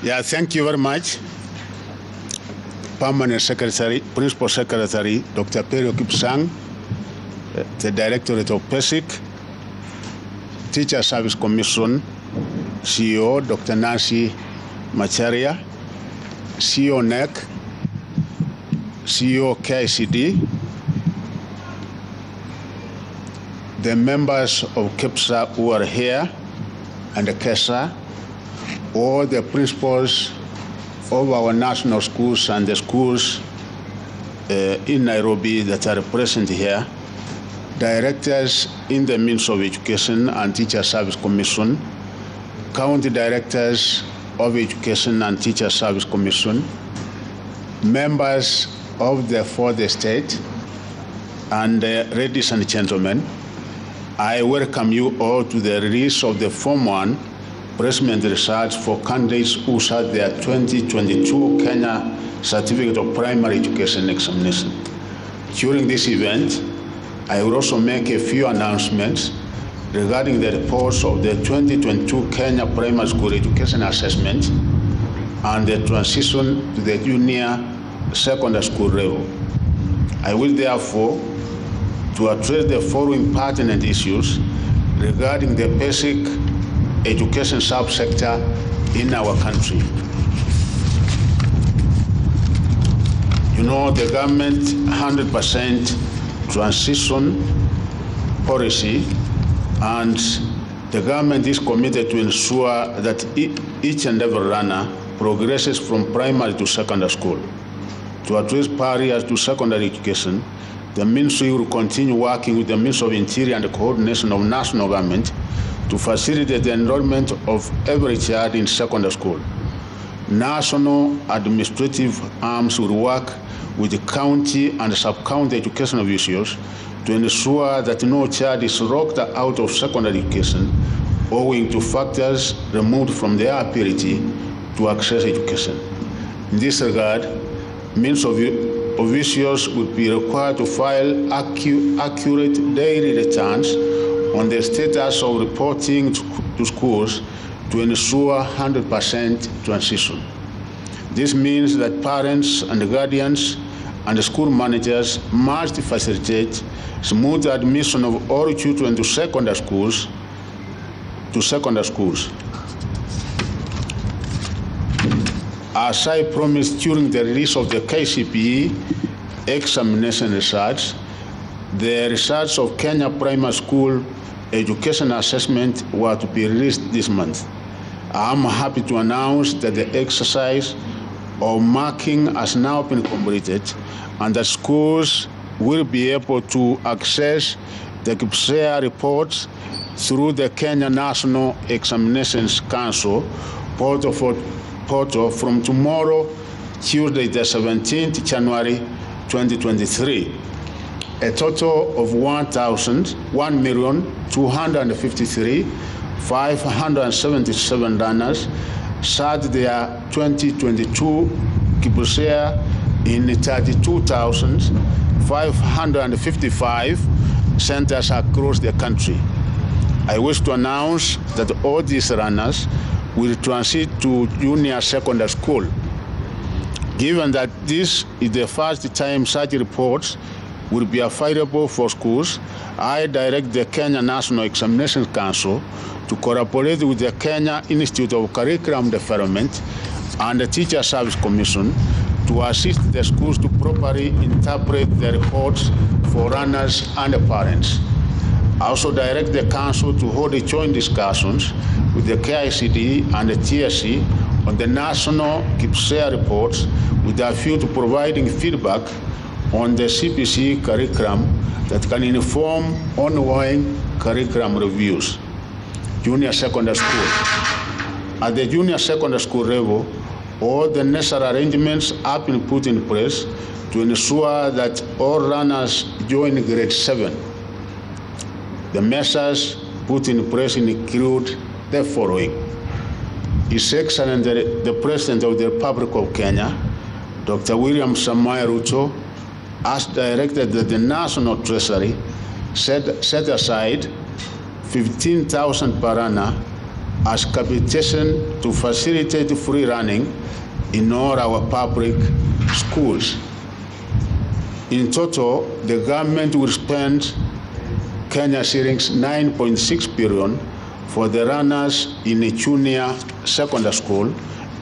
Yeah, thank you very much. Permanent Secretary, Principal Secretary, Dr. Perio Kipsang, the Directorate of PESIC, Teacher Service Commission, CEO, Dr. Nancy Macharia, CEO NEC, CEO KCD, the members of KEPSA who are here, and the KESA, all the principals of our national schools and the schools in Nairobi that are present here, directors in the Ministry of Education and Teacher Service Commission, county directors of Education and Teacher Service Commission, members of the fourth estate, and ladies and gentlemen, I welcome you all to the release of the Form 1 placement results for candidates who sat their 2022 Kenya Certificate of Primary Education examination. During this event, I will also make a few announcements regarding the reports of the 2022 Kenya Primary School Education Assessment and the transition to the junior secondary school level. I will therefore to address the following pertinent issues regarding the basic education subsector in our country. You know, the government 100% transition policy, and the government is committed to ensure that each and every learner progresses from primary to secondary school. To address barriers to secondary education, the ministry will continue working with the Ministry of Interior and the coordination of national government to facilitate the enrollment of every child in secondary school. National administrative arms will work with the county and sub-county education officials to ensure that no child is locked out of secondary education owing to factors removed from their ability to access education. In this regard, Ministry of officials would be required to file accurate daily returns on the status of reporting to schools to ensure 100% transition. This means that parents and guardians and school managers must facilitate smooth admission of all children to secondary schools. As I promised during the release of the KCPE examination results, the results of Kenya Primary School Education Assessment were to be released this month. I am happy to announce that the exercise of marking has now been completed and that schools will be able to access the KCPE reports through the Kenya National Examinations Council portal from tomorrow, Tuesday, the 17th January 2023. A total of 1,253,577 learners sat their 2022 KCPE in 32,555 centers across the country. I wish to announce that all these learners will transit to junior secondary school. Given that this is the first time such reports will be available for schools, I direct the Kenya National Examinations Council to collaborate with the Kenya Institute of Curriculum Development and the Teacher Service Commission to assist the schools to properly interpret the reports for learners and parents. I also direct the Council to hold joint discussions with the KICD and the TSC on the national KCPE reports with a view to providing feedback on the CPC curriculum that can inform ongoing curriculum reviews. Junior secondary school. At the junior secondary school level, all the necessary arrangements have been put in place to ensure that all learners join grade 7. The measures put in place include the following. His Excellency the President of the Republic of Kenya, Dr. William Samoei Ruto, has directed that the National Treasury set aside 15,000 per annum as capitation to facilitate free running in all our public schools. In total, the government will spend Kenya shillings 9.6 billion for the runners in a junior secondary school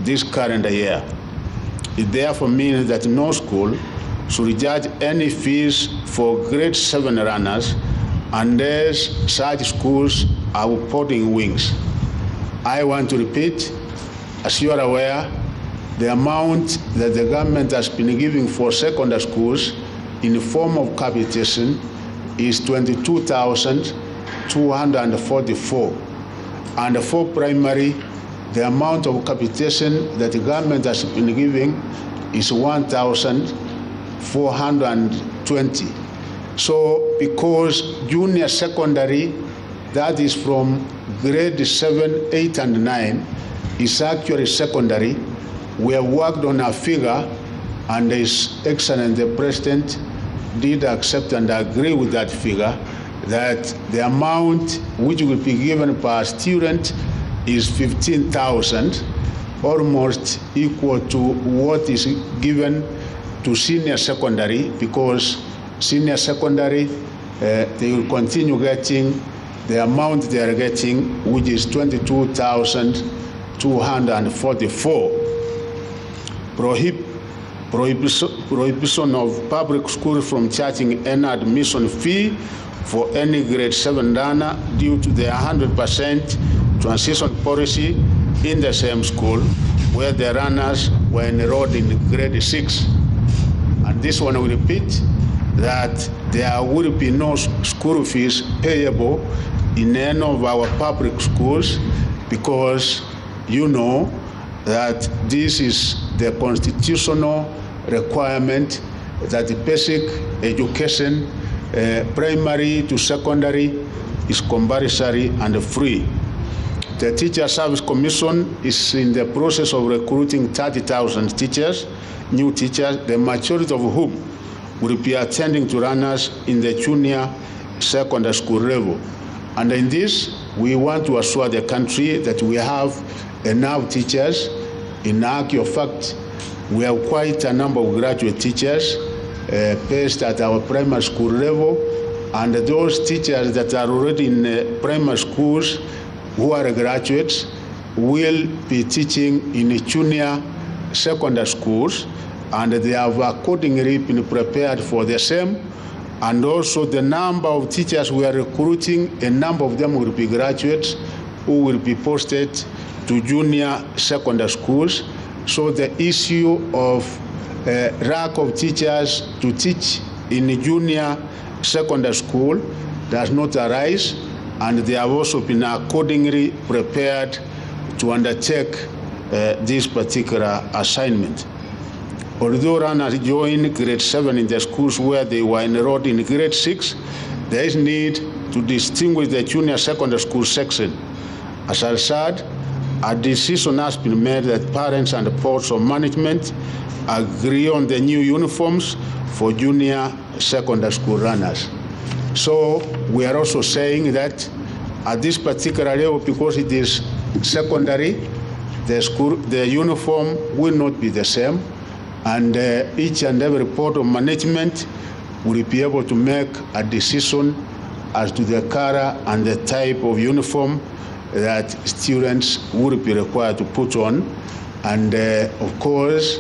this calendar year. It therefore means that no school should charge any fees for grade 7 runners unless such schools are reporting wings. I want to repeat, as you are aware, the amount that the government has been giving for secondary schools in the form of capitation is 22,244. And for primary, the amount of capitation that the government has been giving is 1,420. So because junior secondary, that is from grade 7, 8, and 9, is actually secondary, we have worked on a figure, and His Excellency the President did accept and agree with that figure, that the amount which will be given per student is 15,000, almost equal to what is given to senior secondary, because senior secondary, they will continue getting the amount they are getting, which is 22,244. Prohibition of public schools from charging any admission fee for any grade 7 runner due to the 100% transition policy in the same school where the runners were enrolled in grade 6. And this one will repeat that there will be no school fees payable in any of our public schools, because you know that this is the constitutional requirement that the basic education, primary to secondary, is compulsory and free. The Teacher Service Commission is in the process of recruiting 30,000 teachers, new teachers, the majority of whom will be attending to runners in the junior secondary school level. And in this, we want to assure the country that we have enough teachers. In actual fact, we have quite a number of graduate teachers based at our primary school level, and those teachers that are already in primary schools who are graduates will be teaching in junior secondary schools, and they have accordingly been prepared for the same. And also the number of teachers we are recruiting, a number of them will be graduates who will be posted to junior secondary schools. So the issue of lack of teachers to teach in junior secondary school does not arise, and they have also been accordingly prepared to undertake this particular assignment. Although runners join grade 7 in the schools where they were enrolled in grade 6, there is need to distinguish the junior secondary school section. As I said, a decision has been made that parents and boards of management agree on the new uniforms for junior secondary school runners. So we are also saying that at this particular level, because it is secondary, the uniform will not be the same, and each and every board of management will be able to make a decision as to the color and the type of uniform that students would be required to put on. And of course,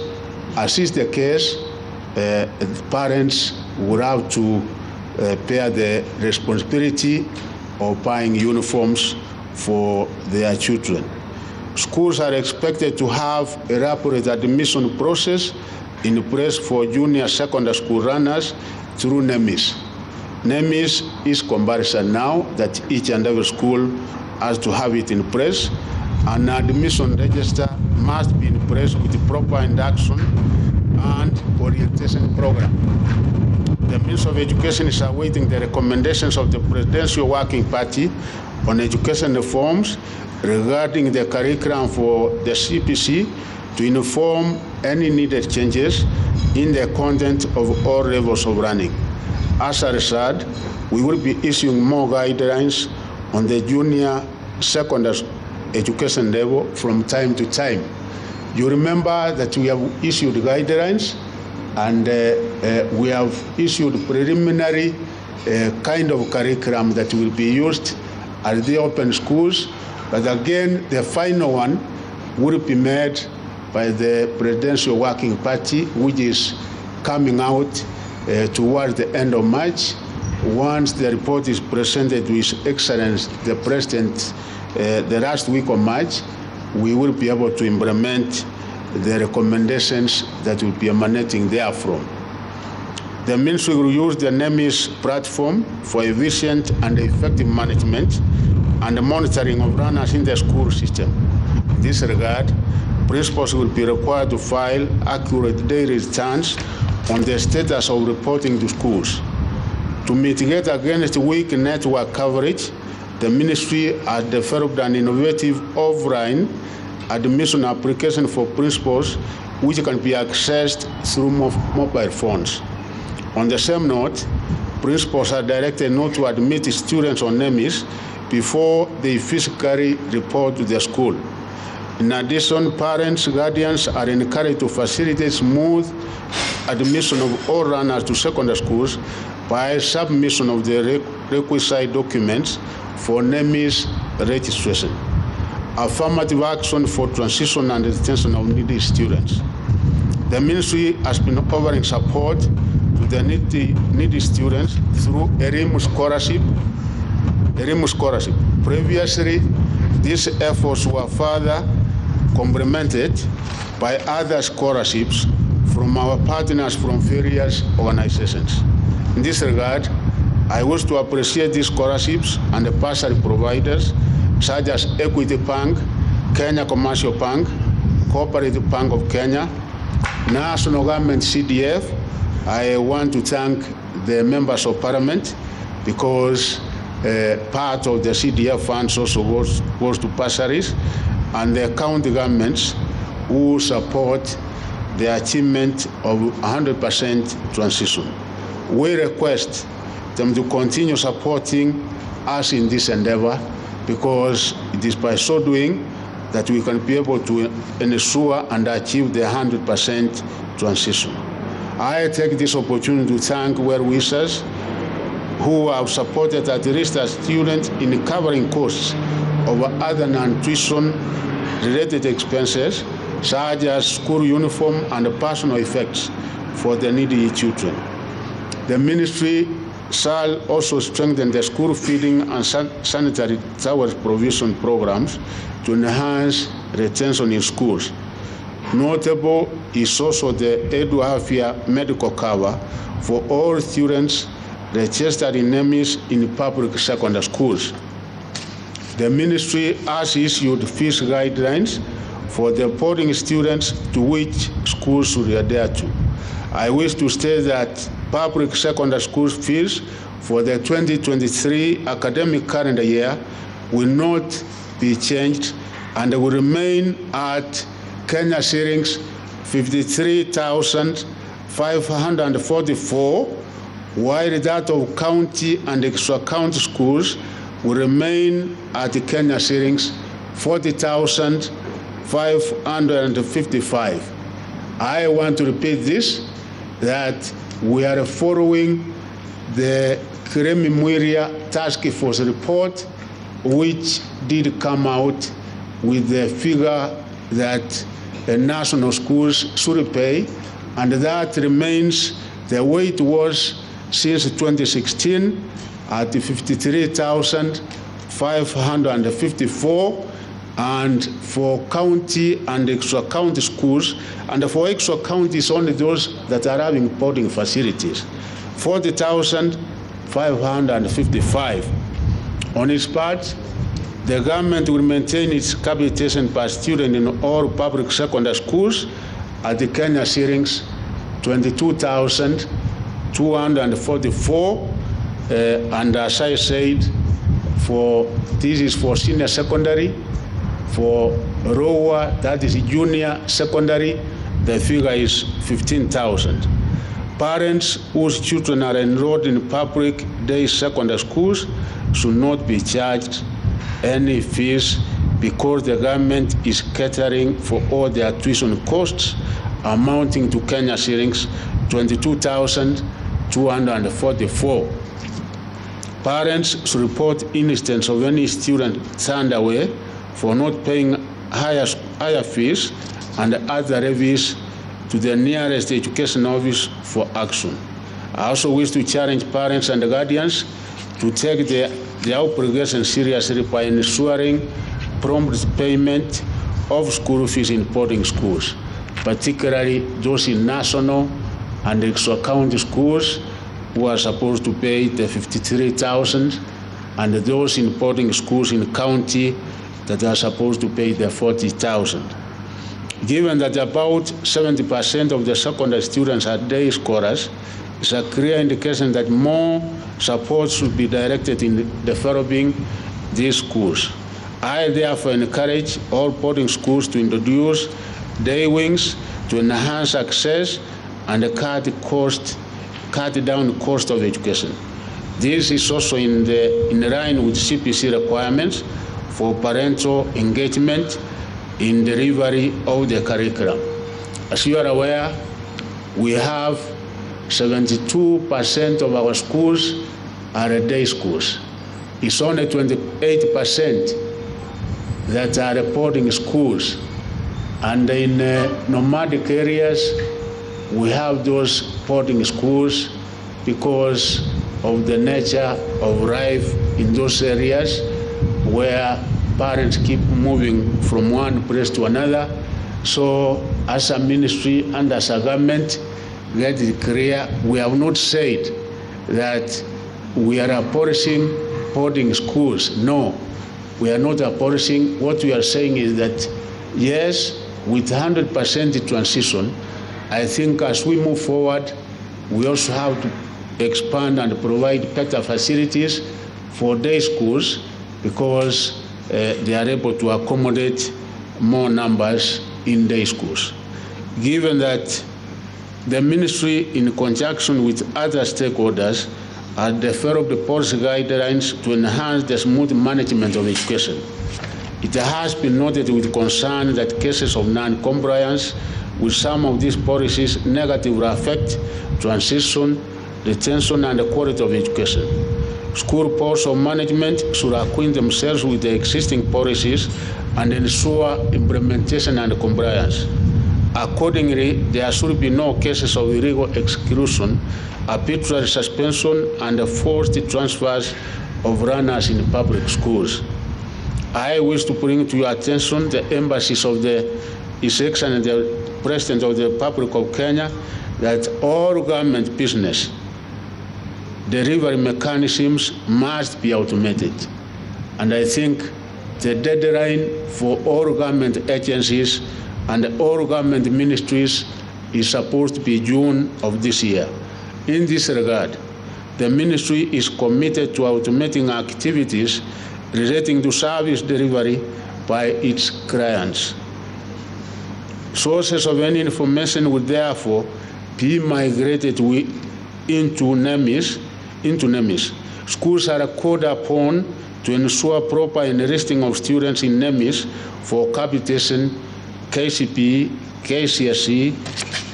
as is the case, parents will have to bear the responsibility of buying uniforms for their children. Schools are expected to have a rapid admission process in place for junior secondary school runners through NEMIS. NEMIS is compulsory now that each and every school has to have it in place. An admission register must be in place with the proper induction and orientation program. The Ministry of Education is awaiting the recommendations of the Presidential Working Party on education reforms regarding the curriculum for the CPC to inform any needed changes in the content of all levels of running. As a result, we will be issuing more guidelines on the junior secondary education level from time to time. You remember that we have issued guidelines and we have issued preliminary kind of curriculum that will be used at the open schools. But again, the final one will be made by the Presidential Working Party, which is coming out towards the end of March. Once the report is presented to His Excellency the President the last week of March, we will be able to implement the recommendations that will be emanating therefrom. The Ministry will use the NEMIS platform for efficient and effective management and the monitoring of runners in the school system. In this regard, principals will be required to file accurate daily returns on the status of reporting to schools. To mitigate against weak network coverage, the Ministry has developed an innovative offline admission application for principals which can be accessed through mobile phones. On the same note, principals are directed not to admit students on NEMIS before they physically report to the school. In addition, parents, guardians are encouraged to facilitate smooth admission of all runners to secondary schools by submission of the requisite documents for NEMIS registration. Affirmative action for transition and retention of needy students. The Ministry has been offering support to the needy students through a RIM scholarship. Previously, these efforts were further complemented by other scholarships from our partners from various organizations. In this regard, I wish to appreciate these scholarships and the bursary providers such as Equity Bank, Kenya Commercial Bank, Cooperative Bank of Kenya, National Government CDF. I want to thank the members of Parliament because part of the CDF funds also goes to bursaries, and the county governments who support the achievement of 100% transition. We request them to continue supporting us in this endeavor because it is by so doing that we can be able to ensure and achieve the 100% transition. I take this opportunity to thank well-wishers who have supported at least a student in covering costs of other non-tuition related expenses such as school uniform and personal effects for the needy children. The Ministry shall also strengthen the school feeding and sanitary towels provision programs to enhance retention in schools. Notable is also the Eduafia medical cover for all students registered in NEMIS in public secondary schools. The Ministry has issued fees guidelines for the boarding students to which schools should adhere to. I wish to state that public secondary school fees for the 2023 academic calendar year will not be changed and will remain at Kenya shillings 53,544, while that of county and extra county schools will remain at Kenya shillings 40,555. I want to repeat this, that we are following the Kiremi Mwiria Task Force report, which did come out with the figure that the national schools should pay, and that remains the way it was since 2016 at 53,554, and for county and extra county schools, and for extra counties only those that are having boarding facilities, 40,555. On its part, the government will maintain its capitation per student in all public secondary schools at the Kenya shillings 22,244, and as I said, this is for senior secondary. For lower, that is junior secondary, the figure is 15,000. Parents whose children are enrolled in public day secondary schools should not be charged any fees because the government is catering for all their tuition costs amounting to Kenya shillings 22,244. Parents should report instance of any student turned away for not paying higher fees and other levies to the nearest education office for action. I also wish to challenge parents and guardians to take their obligation seriously by ensuring prompt payment of school fees in boarding schools, particularly those in national and extra county schools who are supposed to pay the 53,000, and those in boarding schools in county that are supposed to pay the 40,000. Given that about 70% of the secondary students are day scholars, it's a clear indication that more support should be directed in developing these schools. I therefore encourage all boarding schools to introduce day wings to enhance access and cut down the cost of education. This is also in line with CPC requirements for parental engagement in delivery of the curriculum. As you are aware, we have 72% of our schools are day schools. It's only 28% that are boarding schools. And in nomadic areas, we have those boarding schools because of the nature of life in those areas where parents keep moving from one place to another. So as a ministry and as a government, let it clear, we have not said that we are abolishing boarding schools. No, we are not abolishing. What we are saying is that, yes, with 100% transition, I think as we move forward, we also have to expand and provide better facilities for day schools because they are able to accommodate more numbers in day schools. Given that the ministry, in conjunction with other stakeholders, has developed policy guidelines to enhance the smooth management of education. It has been noted with concern that cases of non-compliance with some of these policies negatively affect transition, retention, and the quality of education. School boards of management should acquaint themselves with the existing policies and ensure implementation and compliance. Accordingly, there should be no cases of illegal exclusion, arbitrary suspension, and forced transfers of runners in public schools. I wish to bring to your attention the embassies of His Excellency the President of the Republic of Kenya that all government business delivery mechanisms must be automated. And I think the deadline for all government agencies and all government ministries is supposed to be June of this year. In this regard, the ministry is committed to automating activities relating to service delivery by its clients. Sources of any information would therefore be migrated into NEMIS. Schools are called upon to ensure proper enlisting of students in NEMIS for capitation, KCPE, KCSE,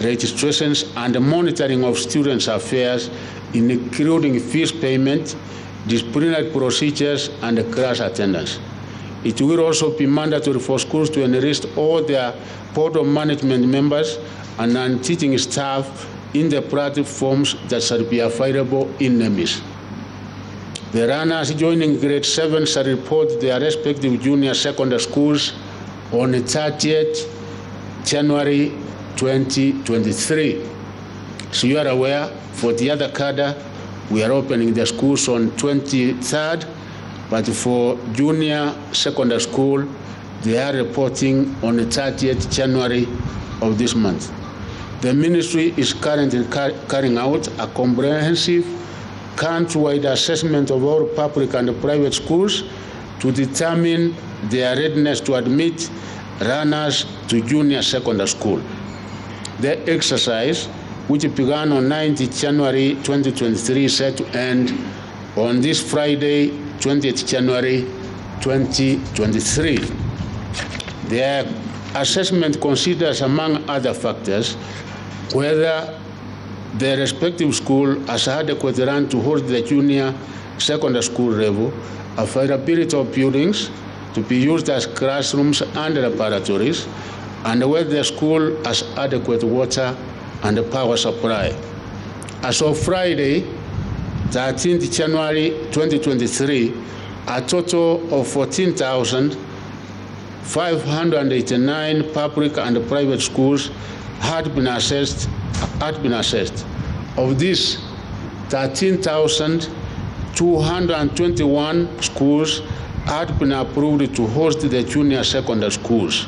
registrations, and monitoring of students' affairs, including fees payment, disciplinary procedures, and class attendance. It will also be mandatory for schools to enlist all their board of management members and non-teaching staff in the platforms that shall be available in NEMIS. The runners joining grade 7 shall report their respective junior secondary schools on 30th January 2023. So you are aware, for the other cadre, we are opening the schools on 23rd, but for junior secondary school, they are reporting on the 30th January of this month. The ministry is currently carrying out a comprehensive countrywide assessment of all public and private schools to determine their readiness to admit runners to junior secondary school. The exercise, which began on 9th January 2023, is set to end on this Friday, 20th January 2023. The assessment considers, among other factors, whether the respective school has adequate land to host the junior secondary school level, availability of buildings to be used as classrooms and laboratories, and whether the school has adequate water and power supply. As of Friday, 13th January 2023, a total of 14,589 public and private schools had been assessed. Of these, 13,221 schools had been approved to host the junior secondary schools.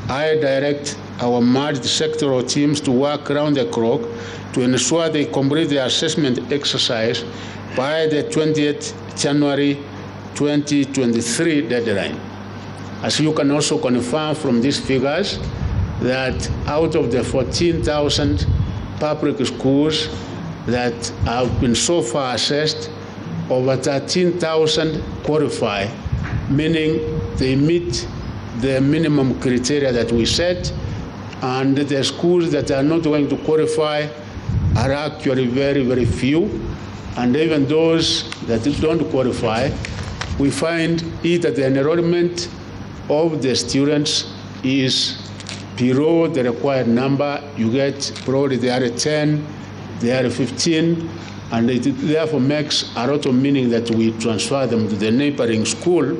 I direct our merged sectoral teams to work around the clock to ensure they complete the assessment exercise by the 20th January 2023 deadline. As you can also confirm from these figures, that out of the 14,000 public schools that have been so far assessed, over 13,000 qualify, meaning they meet the minimum criteria that we set, and the schools that are not going to qualify are actually very, very few. And even those that don't qualify, we find either the enrollment of the students is below the required number. You get probably they are 10, they are 15, and it therefore makes a lot of meaning that we transfer them to the neighboring school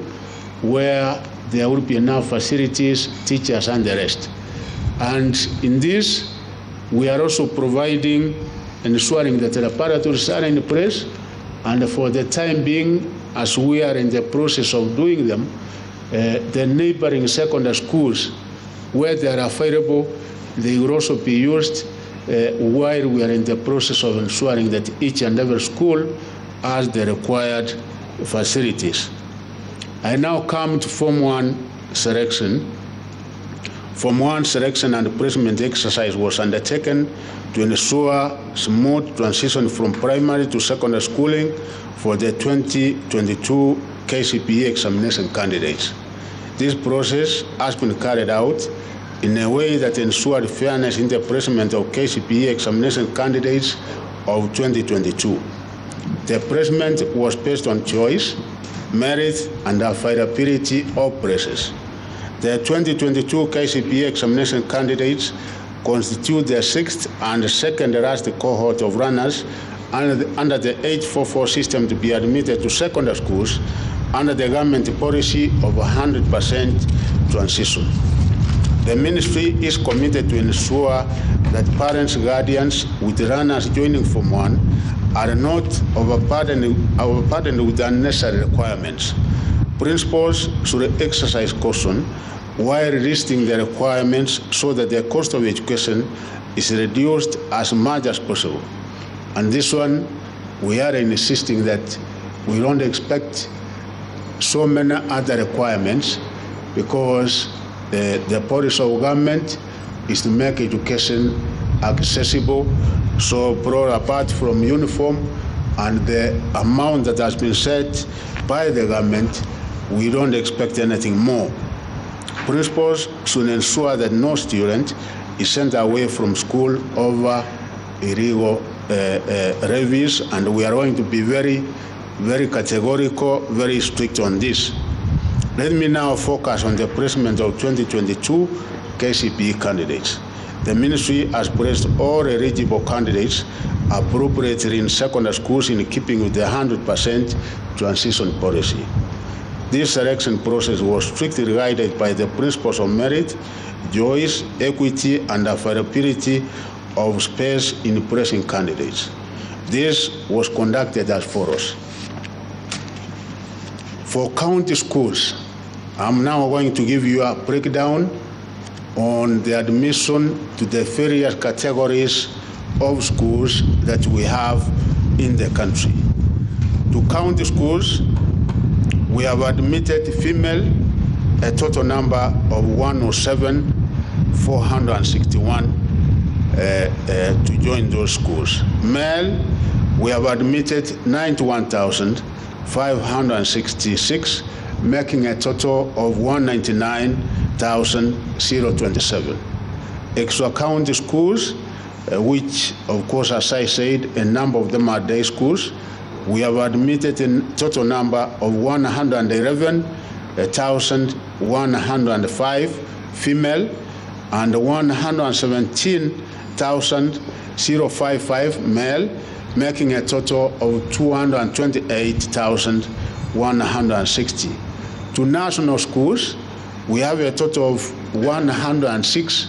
where there will be enough facilities, teachers, and the rest. And in this, we are also providing, ensuring that the laboratories are in place, and for the time being, as we are in the process of doing them, the neighboring secondary schools, where they are available, they will also be used while we are in the process of ensuring that each and every school has the required facilities. I now come to Form 1 selection. Form 1 selection and placement exercise was undertaken to ensure smooth transition from primary to secondary schooling for the 2022 KCPE examination candidates. This process has been carried out in a way that ensured fairness in the placement of KCPE examination candidates of 2022. The placement was based on choice, merit, and availability of places. The 2022 KCPE examination candidates constitute the sixth and second last cohort of runners under the 844 system to be admitted to secondary schools under the government policy of 100% transition. The ministry is committed to ensure that parents, guardians with runners joining Form 1 are not overburdened with unnecessary requirements. Principals should exercise caution while listing the requirements so that the cost of education is reduced as much as possible. And this one, we are insisting that we don't expect so many other requirements, because the policy of government is to make education accessible. So apart from uniform and the amount that has been set by the government, we don't expect anything more. Principals should ensure that no student is sent away from school over illegal levies, and we are going to be very categorical, very strict on this. Let me now focus on the placement of 2022 KCPE candidates. The ministry has placed all eligible candidates appropriately in secondary schools in keeping with the 100% transition policy. This selection process was strictly guided by the principles of merit, choice, equity, and availability of space in placing candidates. This was conducted as follows. For county schools, I'm now going to give you a breakdown on the admission to the various categories of schools that we have in the country. To county schools, we have admitted female a total number of 107,461 to join those schools. Male, we have admitted 91,566 making a total of 199,027. Extra county schools, which of course, as I said, a number of them are day schools, we have admitted a total number of 111,105 female and 117,055 male, making a total of 228,160. To national schools, we have a total of 106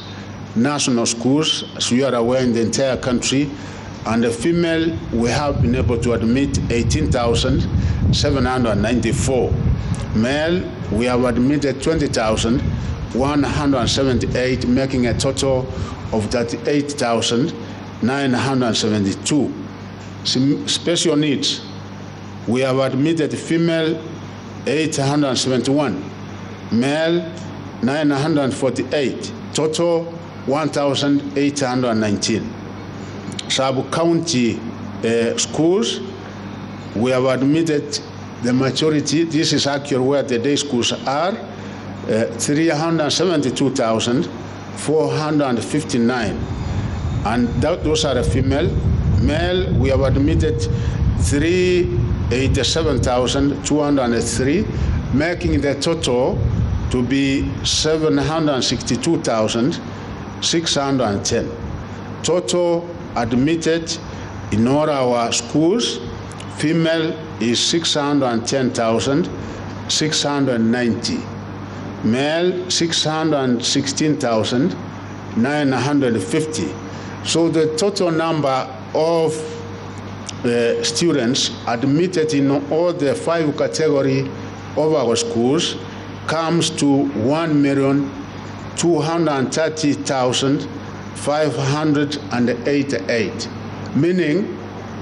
national schools, as you are aware, in the entire country, and the female, we have been able to admit 18,794. Male, we have admitted 20,178, making a total of 38,972. Special needs, we have admitted female 871, male 948, total 1,819. Sub-county schools, we have admitted the majority, this is accurate where the day schools are, 372,459. And those are the female. Male, we have admitted 387,203, making the total to be 762,610. Total admitted in all our schools, female is 610,690. Male, 616,950. So the total number of students admitted in all the 5 categories of our schools comes to 1,230,588, meaning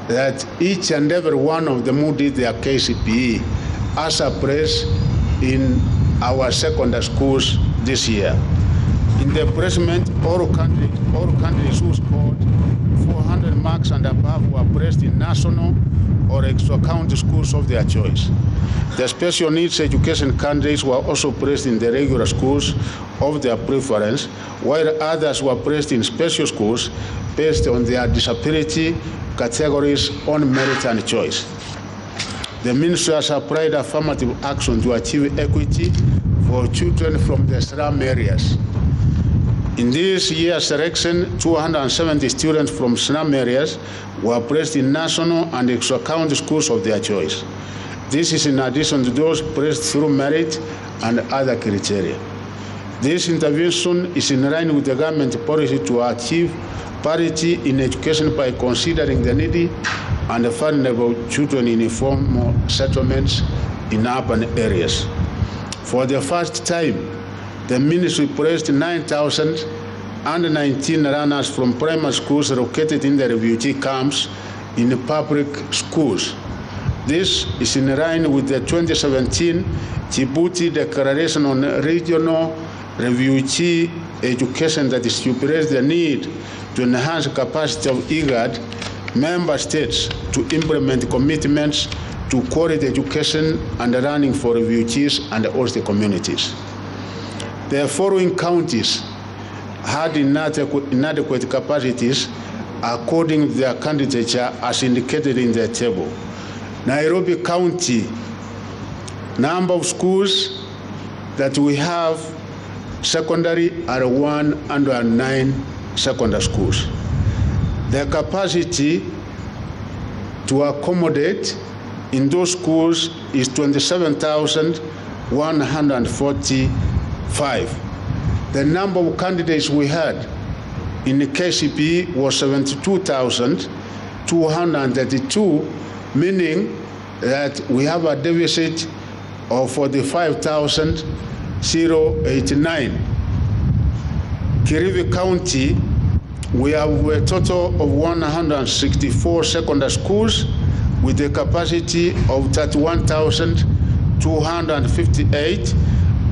that each and every one of them who did their KCPE as appraised in our secondary schools this year. In the assessment, all countries who scored 400 marks and above were placed in national or extra county schools of their choice. The special needs education candidates were also placed in the regular schools of their preference, while others were placed in special schools based on their disability categories on merit and choice. The ministry has applied affirmative action to achieve equity for children from the slum areas. In this year's selection, 270 students from slum areas were placed in national and extra county schools of their choice. This is in addition to those placed through merit and other criteria. This intervention is in line with the government policy to achieve parity in education by considering the needy and vulnerable children in informal settlements in urban areas. For the first time, the ministry placed 9,019 runners from primary schools located in the refugee camps in public schools. This is in line with the 2017 Djibouti Declaration on Regional Refugee Education that stipulates the need to enhance the capacity of IGAD member states to implement commitments to quality education and learning for refugees and host communities. The following counties had inadequate capacities according to their candidature as indicated in the table. Nairobi County, number of schools that we have secondary are 109 secondary schools. The capacity to accommodate in those schools is 27,145. The number of candidates we had in the KCPE was 72,232, meaning that we have a deficit of 45,089. Kirivi County, we have a total of 164 secondary schools with a capacity of 31,258,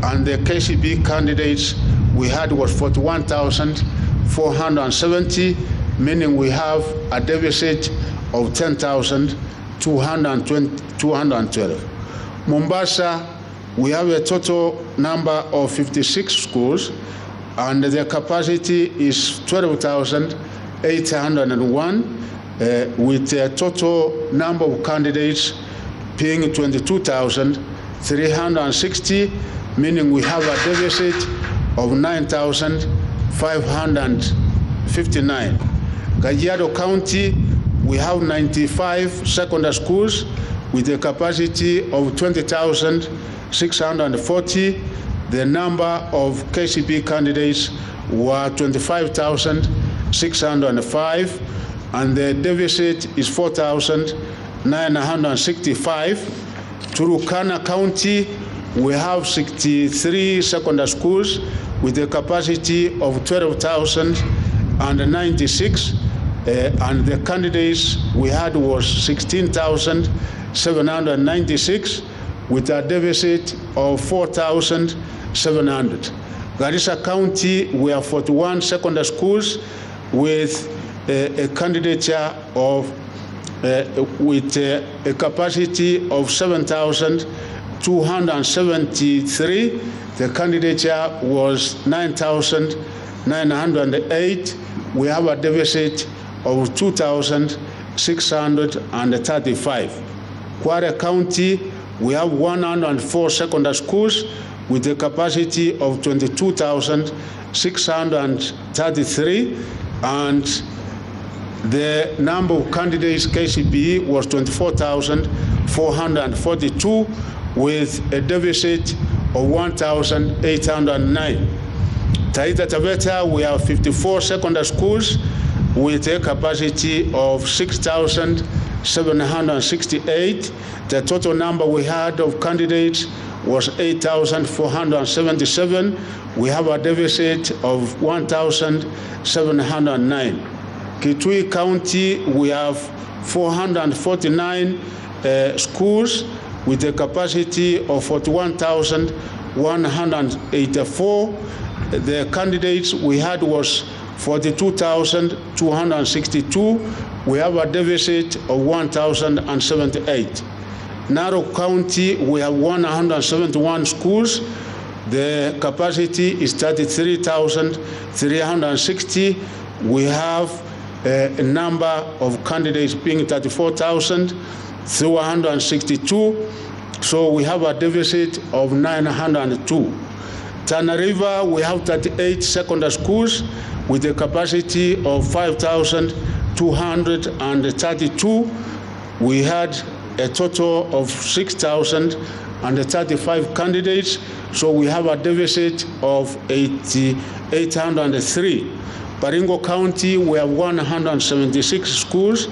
and the KCPE candidates we had was 41,470, meaning we have a deficit of 10,212. Mombasa, we have a total number of 56 schools, and the capacity is 12,801, with a total number of candidates being 22,360, meaning we have a deficit of 9,559. Kajiado County, we have 95 secondary schools with a capacity of 20,640. The number of KCPE candidates were 25,605, and the deficit is 4,965. Turkana County, we have 63 secondary schools with a capacity of 12,096, and the candidates we had was 16,796 with a deficit of 4,700. Garissa County, we have 41 secondary schools with a candidature of with a capacity of 7,273. The candidature was 9,908. We have a deficit of 2,635. Kwara County, we have 104 secondary schools with a capacity of 22,633, and the number of candidates KCPE was 24,442 with a deficit of 1,809. Taita Taveta, we have 54 secondary schools with a capacity of 6,768. The total number we had of candidates was 8,477. We have a deficit of 1,709. Kitui County, we have 449 schools with a capacity of 41,184. The candidates we had was 42,262. We have a deficit of 1,078. Narok County, we have 171 schools. The capacity is 33,360. We have a number of candidates being 34,362. So we have a deficit of 902. Tana River, we have 38 secondary schools with a capacity of 5,232. We had a total of 6,035 candidates, so we have a deficit of 803. Baringo County, we have 176 schools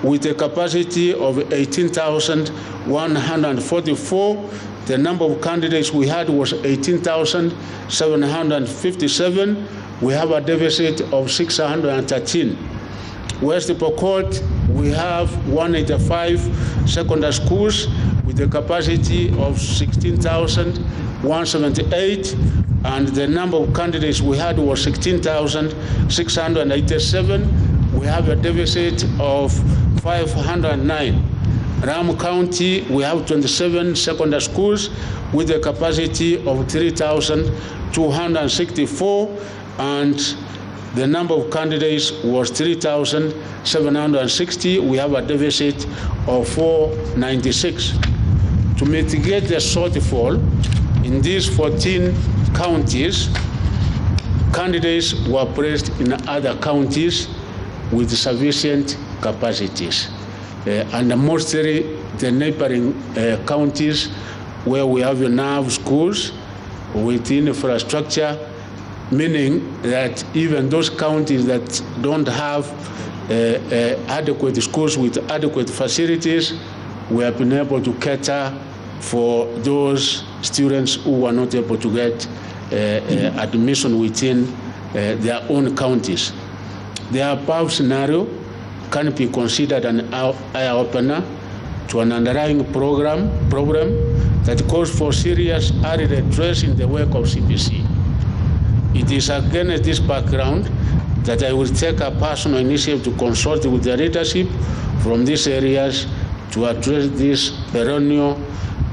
with a capacity of 18,144. The number of candidates we had was 18,757. We have a deficit of 613. West Pokot, we have 185 secondary schools with a capacity of 16,178, and the number of candidates we had was 16,687. We have a deficit of 509. Ram County, we have 27 secondary schools with a capacity of 3,264, and the number of candidates was 3,760. We have a deficit of 496. To mitigate the shortfall in these 14 counties, candidates were placed in other counties with sufficient capacities. And mostly the neighboring counties where we have enough schools with infrastructure, meaning that even those counties that don't have adequate schools with adequate facilities, we have been able to cater for those students who were not able to get admission within their own counties. The above scenario can be considered an eye-opener to an underlying problem that calls for serious early redress in the wake of CPC. It is against this background that I will take a personal initiative to consult with the leadership from these areas to address this perennial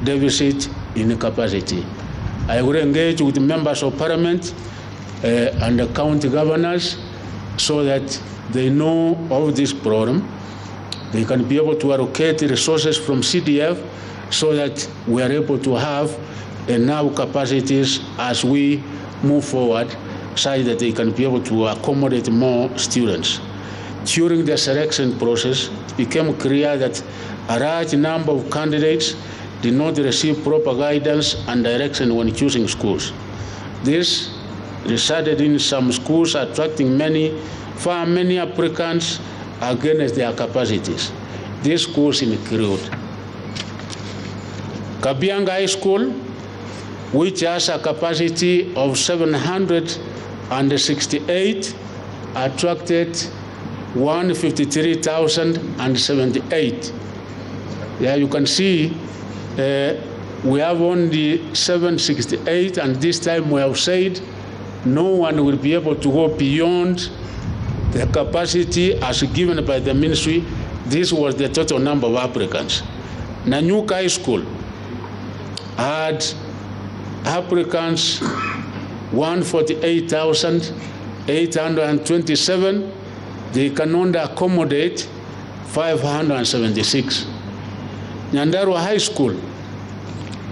deficit in capacity. I will engage with members of parliament and the county governors so that they know of this problem. They can be able to allocate resources from CDF so that we are able to have enough capacities as we move forward, so that they can be able to accommodate more students. During the selection process, it became clear that a large number of candidates did not receive proper guidance and direction when choosing schools. This resulted in some schools attracting far many applicants against their capacities. These schools include Kabianga High School, which has a capacity of 768, attracted 153,078. There you can see we have only 768, and this time we have said no one will be able to go beyond the capacity as given by the ministry. This was the total number of applicants. Nanyuka High School had applicants 148,827. They can only accommodate 576. Nyandarua High School,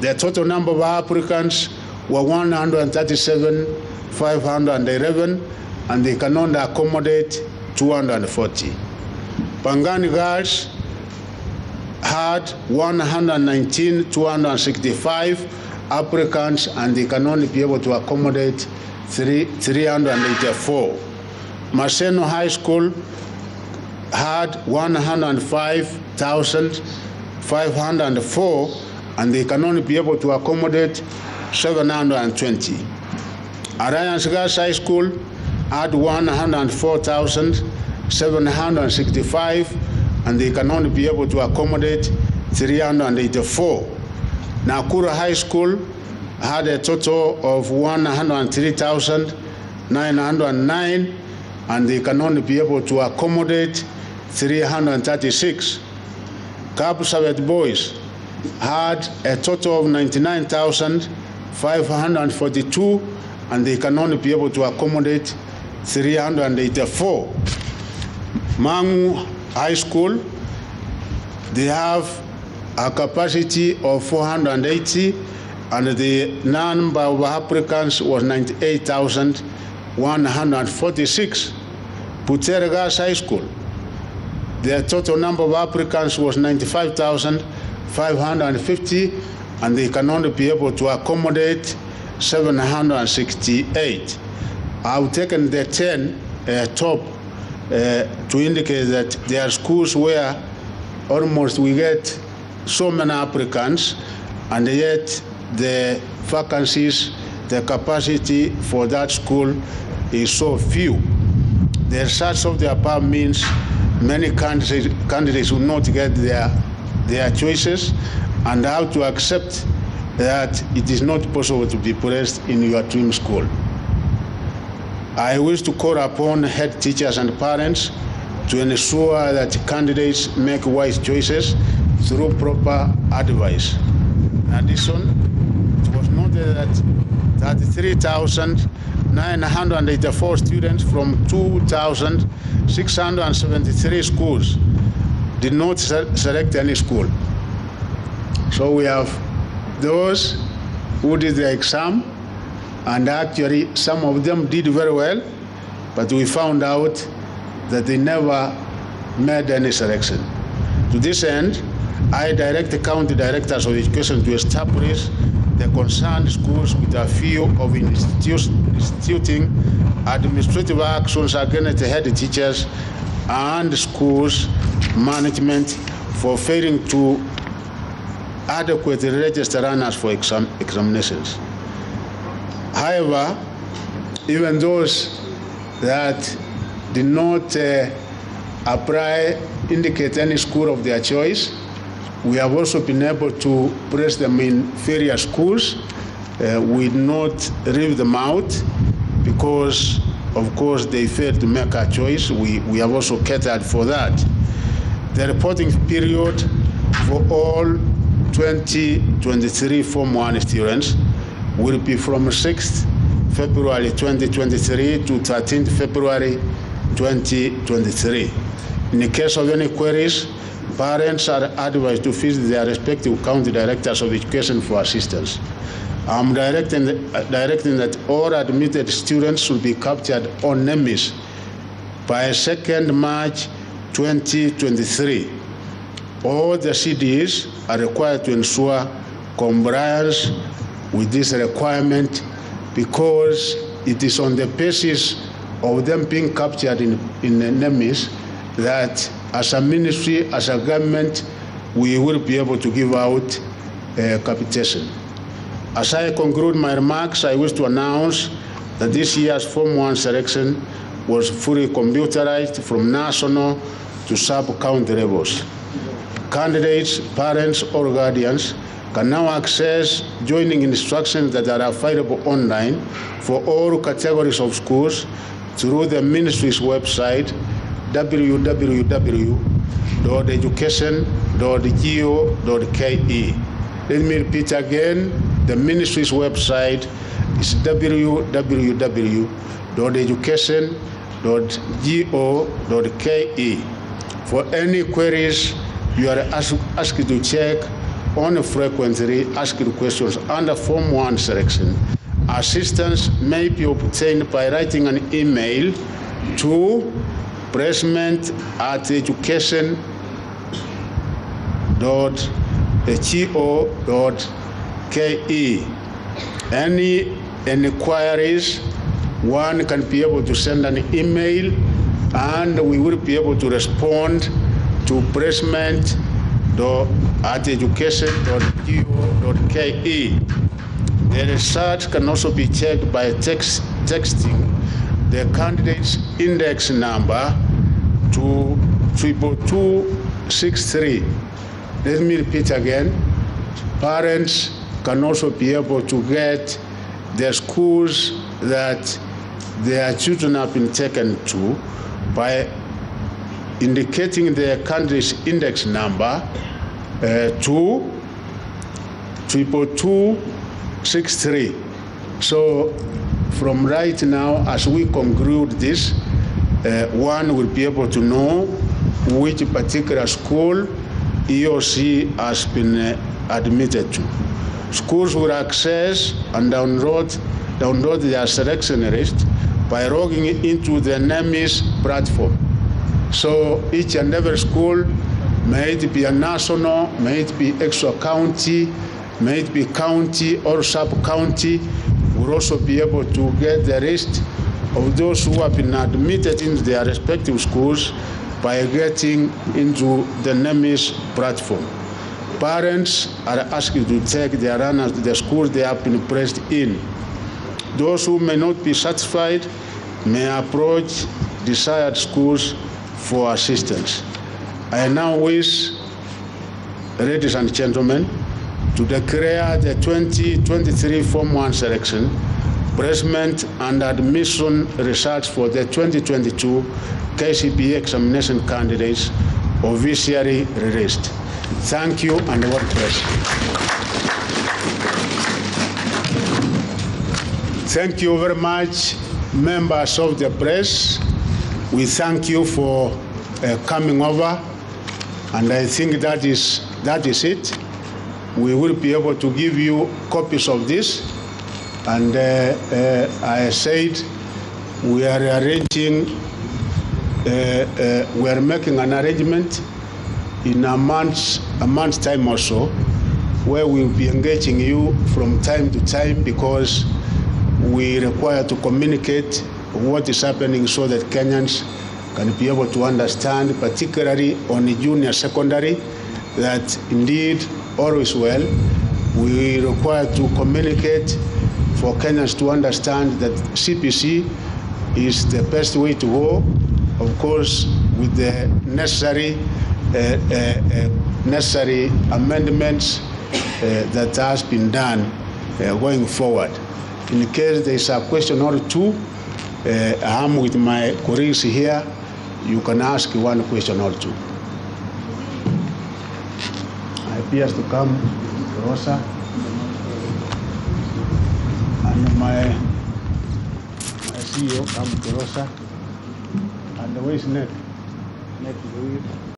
the total number of applicants were 137,511, and they can only accommodate 240. Pangani Girls had 119,265 applicants, and they can only be able to accommodate 384. Maseno High School had 105,504, and they can only be able to accommodate 720. Alliance Girls High School had 104,765, and they can only be able to accommodate 384. Nakuru High School had a total of 103,909, and they can only be able to accommodate 336. Kapsabet Boys had a total of 99,542, and they can only be able to accommodate 384. Mangu High School, they have a capacity of 480, and the number of applicants was 98,146. Butere Girls High School, the total number of applicants was 95,550, and they can only be able to accommodate 768. I've taken the 10 top to indicate that there are schools where almost we get so many applicants, and yet the vacancies, the capacity for that school is so few. The results of the above means many candidates will not get their choices, and have to accept that it is not possible to be placed in your dream school. I wish to call upon head teachers and parents to ensure that candidates make wise choices through proper advice. In addition, it was noted that 33,984 students from 2,673 schools did not select any school. So we have those who did the exam, and actually some of them did very well, but we found out that they never made any selection. To this end, I direct the county directors of education to establish the concerned schools with a view of instituting administrative actions against the head teachers and schools management for failing to adequately register runners for examinations. However, even those that did not indicate any school of their choice, we have also been able to place them in various schools. We did not leave them out because, of course, they failed to make a choice. We have also catered for that. The reporting period for all 2023 Form 1 students will be from 6th February 2023 to 13th February 2023. In the case of any queries, parents are advised to visit their respective county directors of education for assistance. I'm directing that all admitted students should be captured on NEMIS by 2nd March 2023. All the CDs are required to ensure compliance with this requirement because it is on the basis of them being captured in NEMIS that as a ministry, as a government, we will be able to give out capitation. As I conclude my remarks, I wish to announce that this year's Form 1 selection was fully computerized from national to sub-county levels. Candidates, parents, or guardians can now access joining instructions that are available online for all categories of schools through the ministry's website, www.education.go.ke. Let me repeat again, the ministry's website is www.education.go.ke. For any queries, you are asked to check on frequently asked questions under Form 1 selection. Assistance may be obtained by writing an email to placement@education.go.ke. Any inquiries, one can be able to send an email and we will be able to respond to placement@education.go.ke. The result can also be checked by texting the candidate's index number to 22263. Let me repeat again. Parents can also be able to get the schools that their children have been taken to by indicating the candidate's index number to 22263. So from right now, as we conclude this, one will be able to know which particular school he or she has been admitted to. Schools will access and download their selection list by logging into the NEMIS platform. So each and every school, may it be a national, may it be extra county, may it be county or sub-county, will also be able to get the list of those who have been admitted into their respective schools by getting into the NEMIS platform. Parents are asked to take their runners to the schools they have been placed in. Those who may not be satisfied may approach desired schools for assistance. I now wish, ladies and gentlemen, to declare the 2023 Form 1 selection, placement and admission results for the 2022 KCPE examination candidates officially released. Thank you and God bless. Thank you very much, members of the press. We thank you for coming over, and I think that is it. We will be able to give you copies of this, and I said we are arranging, we are making an arrangement in a month's time or so, where we'll be engaging you from time to time, because we require to communicate what is happening so that Kenyans can be able to understand, particularly on the junior secondary, that indeed all is well. We require to communicate for Kenyans to understand that CPC is the best way to go, of course, with the necessary amendments that has been done going forward. In case there is a question or two, I'm with my colleagues here. You can ask one question or two. I appears to come. Rosa. And my CEO, Rosa. And where is Ned? Ned,